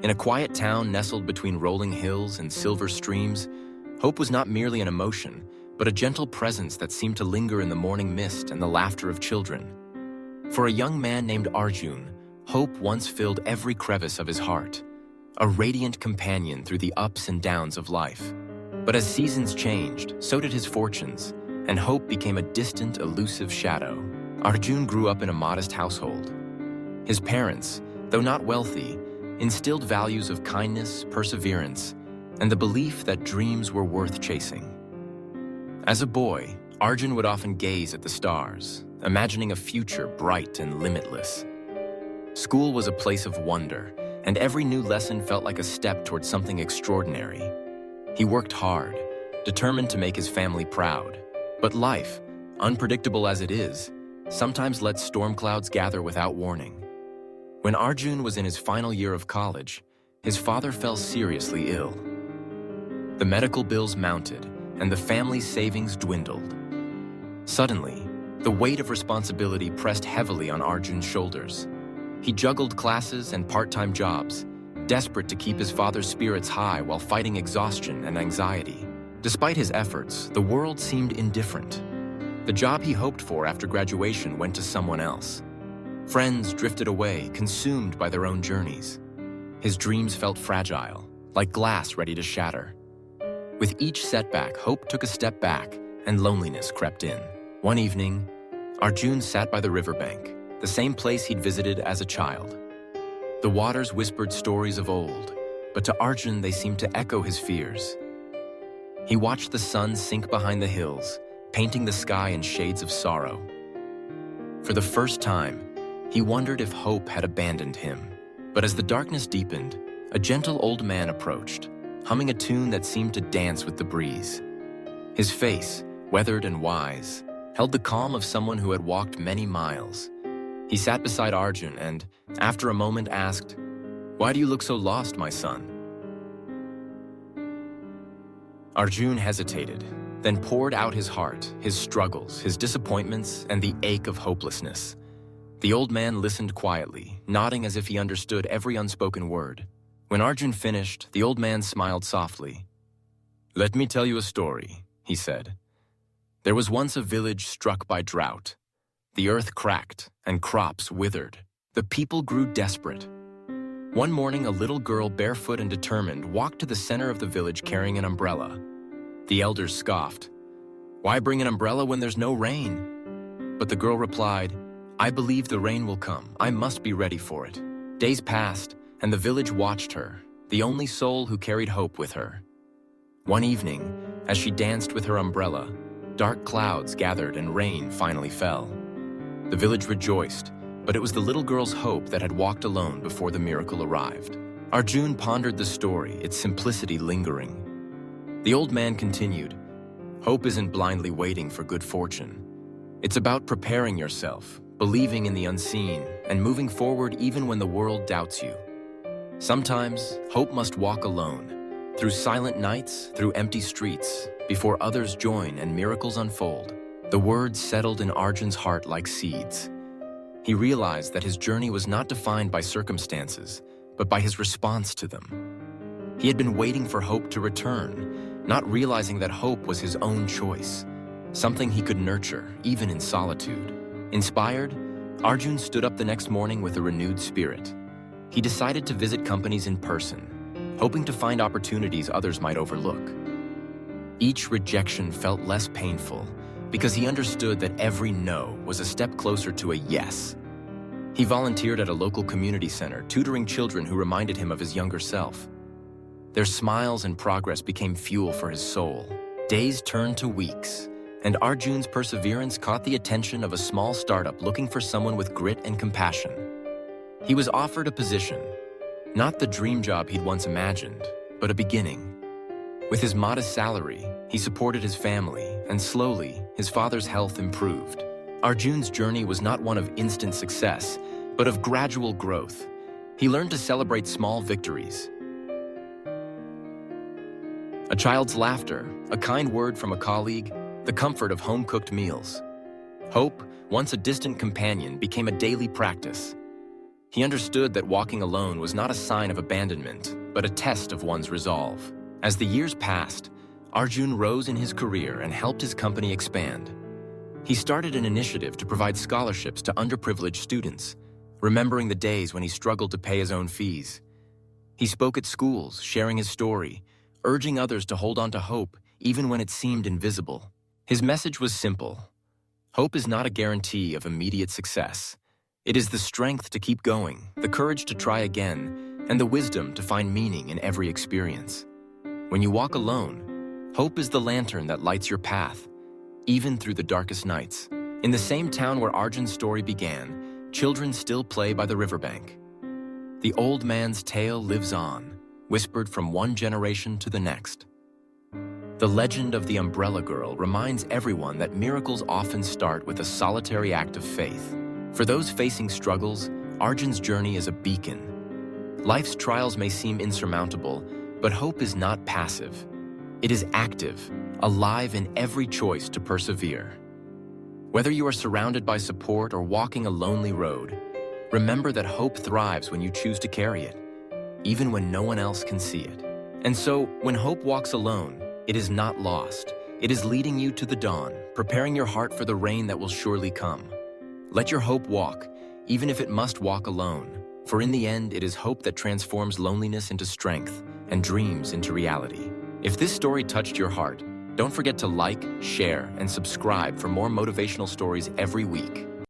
In a quiet town nestled between rolling hills and silver streams, hope was not merely an emotion, but a gentle presence that seemed to linger in the morning mist and the laughter of children. For a young man named Arjun, hope once filled every crevice of his heart, a radiant companion through the ups and downs of life. But as seasons changed, so did his fortunes, and hope became a distant, elusive shadow. Arjun grew up in a modest household. His parents, though not wealthy, instilled values of kindness, perseverance, and the belief that dreams were worth chasing. As a boy, Arjun would often gaze at the stars, imagining a future bright and limitless. School was a place of wonder, and every new lesson felt like a step toward something extraordinary. He worked hard, determined to make his family proud. But life, unpredictable as it is, sometimes lets storm clouds gather without warning. When Arjun was in his final year of college, his father fell seriously ill. The medical bills mounted, and the family's savings dwindled. Suddenly, the weight of responsibility pressed heavily on Arjun's shoulders. He juggled classes and part-time jobs, desperate to keep his father's spirits high while fighting exhaustion and anxiety. Despite his efforts, the world seemed indifferent. The job he hoped for after graduation went to someone else. Friends drifted away, consumed by their own journeys. His dreams felt fragile, like glass ready to shatter. With each setback, hope took a step back, and loneliness crept in. One evening, Arjun sat by the riverbank, the same place he'd visited as a child. The waters whispered stories of old, but to Arjun they seemed to echo his fears. He watched the sun sink behind the hills, painting the sky in shades of sorrow. For the first time, he wondered if hope had abandoned him. But as the darkness deepened, a gentle old man approached, humming a tune that seemed to dance with the breeze. His face, weathered and wise, held the calm of someone who had walked many miles. He sat beside Arjun and, after a moment, asked, "Why do you look so lost, my son?" Arjun hesitated, then poured out his heart, his struggles, his disappointments, and the ache of hopelessness. The old man listened quietly, nodding as if he understood every unspoken word. When Arjun finished, the old man smiled softly. "Let me tell you a story," he said. "There was once a village struck by drought. The earth cracked, and crops withered. The people grew desperate. One morning, a little girl, barefoot and determined, walked to the center of the village carrying an umbrella. The elders scoffed. "Why bring an umbrella when there's no rain?" But the girl replied, "I believe the rain will come. I must be ready for it." Days passed, and the village watched her, the only soul who carried hope with her. One evening, as she danced with her umbrella, dark clouds gathered and rain finally fell. The village rejoiced, but it was the little girl's hope that had walked alone before the miracle arrived. Arjun pondered the story, its simplicity lingering. The old man continued, "Hope isn't blindly waiting for good fortune. It's about preparing yourself, believing in the unseen, and moving forward even when the world doubts you. Sometimes, hope must walk alone, through silent nights, through empty streets, before others join and miracles unfold." The words settled in Arjun's heart like seeds. He realized that his journey was not defined by circumstances, but by his response to them. He had been waiting for hope to return, not realizing that hope was his own choice, something he could nurture, even in solitude. Inspired, Arjun stood up the next morning with a renewed spirit. He decided to visit companies in person, hoping to find opportunities others might overlook. Each rejection felt less painful, because he understood that every no was a step closer to a yes. He volunteered at a local community center, tutoring children who reminded him of his younger self. Their smiles and progress became fuel for his soul. Days turned to weeks, and Arjun's perseverance caught the attention of a small startup looking for someone with grit and compassion. He was offered a position, not the dream job he'd once imagined, but a beginning. With his modest salary, he supported his family, and slowly, his father's health improved. Arjun's journey was not one of instant success, but of gradual growth. He learned to celebrate small victories. A child's laughter, a kind word from a colleague, the comfort of home-cooked meals. Hope, once a distant companion, became a daily practice. He understood that walking alone was not a sign of abandonment, but a test of one's resolve. As the years passed, Arjun rose in his career and helped his company expand. He started an initiative to provide scholarships to underprivileged students, remembering the days when he struggled to pay his own fees. He spoke at schools, sharing his story, urging others to hold on to hope even when it seemed invisible. His message was simple. Hope is not a guarantee of immediate success. It is the strength to keep going, the courage to try again, and the wisdom to find meaning in every experience. When you walk alone, hope is the lantern that lights your path, even through the darkest nights. In the same town where Arjun's story began, children still play by the riverbank. The old man's tale lives on, whispered from one generation to the next. The legend of the Umbrella Girl reminds everyone that miracles often start with a solitary act of faith. For those facing struggles, Arjun's journey is a beacon. Life's trials may seem insurmountable, but hope is not passive. It is active, alive in every choice to persevere. Whether you are surrounded by support or walking a lonely road, remember that hope thrives when you choose to carry it, even when no one else can see it. And so, when hope walks alone, it is not lost. It is leading you to the dawn, preparing your heart for the rain that will surely come. Let your hope walk, even if it must walk alone, for in the end, it is hope that transforms loneliness into strength and dreams into reality. If this story touched your heart, don't forget to like, share, and subscribe for more motivational stories every week.